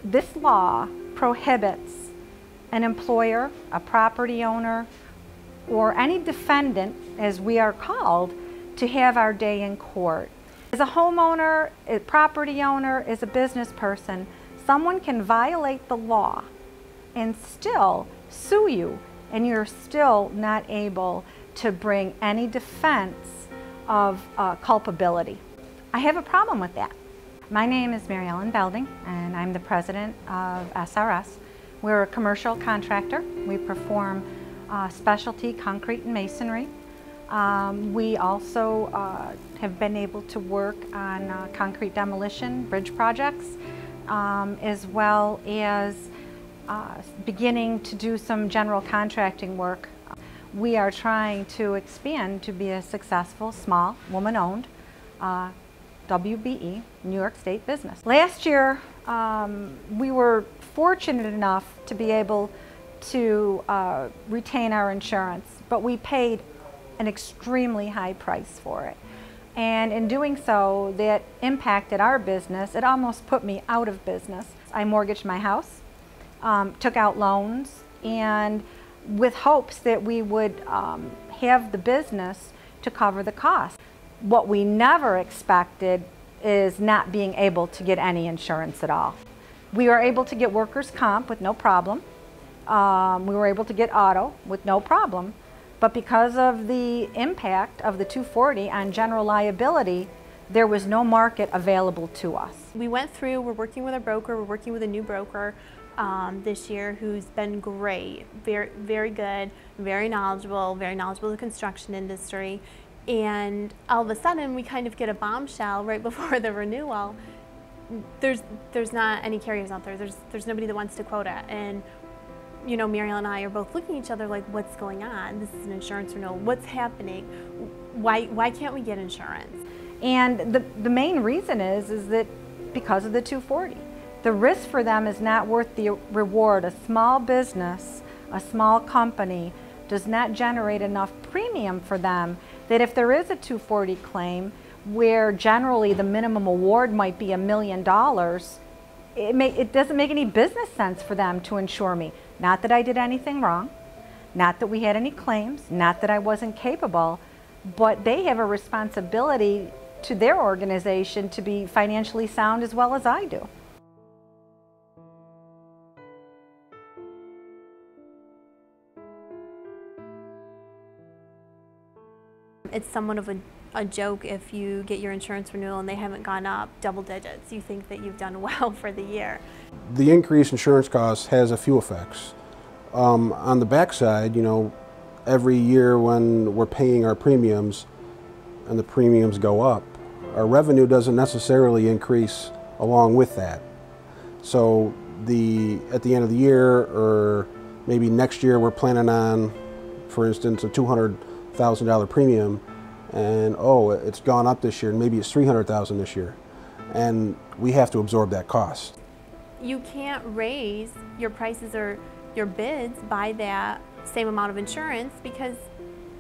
This law prohibits an employer, a property owner, or any defendant, as we are called, to have our day in court. As a homeowner, a property owner, as a business person, someone can violate the law and still sue you, and you're still not able to bring any defense of culpability. I have a problem with that. My name is Mary Ellen Belding, and I'm the president of SRS. We're a commercial contractor. We perform specialty concrete and masonry. We also have been able to work on concrete demolition, bridge projects, as well as beginning to do some general contracting work. We are trying to expand to be a successful, small, woman-owned WBE, New York State business. Last year, we were fortunate enough to be able to retain our insurance, but we paid an extremely high price for it. And in doing so, that impacted our business. It almost put me out of business. I mortgaged my house, took out loans, and with hopes that we would have the business to cover the cost. What we never expected is not being able to get any insurance at all. We were able to get workers' comp with no problem. We were able to get auto with no problem. But because of the impact of the 240 on general liability, there was no market available to us. We went through, we're working with a broker, we're working with a new broker this year who's been great, very good, very knowledgeable of the construction industry. And all of a sudden we kind of get a bombshell right before the renewal. There's not any carriers out there. There's nobody that wants to quote it. And you know, Muriel and I are both looking at each other like, what's going on? This is an insurance renewal. What's happening? Why can't we get insurance? And the main reason is that because of the 240. The risk for them is not worth the reward. A small business, a small company does not generate enough premium for them that if there is a 240 claim, where generally the minimum award might be $1 million, it doesn't make any business sense for them to insure me. Not that I did anything wrong, not that we had any claims, not that I wasn't capable, but they have a responsibility to their organization to be financially sound as well as I do. It's somewhat of a joke if you get your insurance renewal and they haven't gone up double digits. You think that you've done well for the year. The increased insurance cost has a few effects. On the backside, you know, every year when we're paying our premiums and the premiums go up, our revenue doesn't necessarily increase along with that. So at the end of the year, or maybe next year, we're planning on, for instance, a $200,000 premium, and oh, it's gone up this year, and maybe it's $300,000 this year, and we have to absorb that cost. You can't raise your prices or your bids by that same amount of insurance because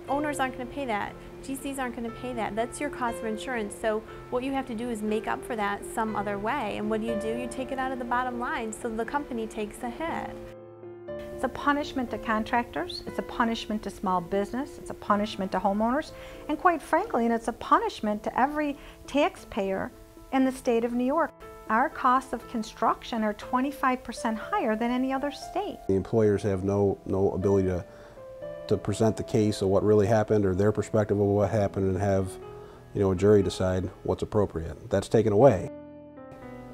owners aren't going to pay that. GCs aren't going to pay that. That's your cost of insurance. So what you have to do is make up for that some other way. And what do? You take it out of the bottom line so the company takes a hit. It's a punishment to contractors, it's a punishment to small business, it's a punishment to homeowners, and quite frankly, it's a punishment to every taxpayer in the state of New York. Our costs of construction are 25% higher than any other state. The employers have no ability to present the case of what really happened or their perspective of what happened and have, you know, a jury decide what's appropriate. That's taken away.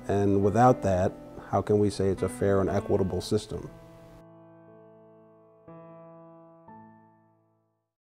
And without that, how can we say it's a fair and equitable system?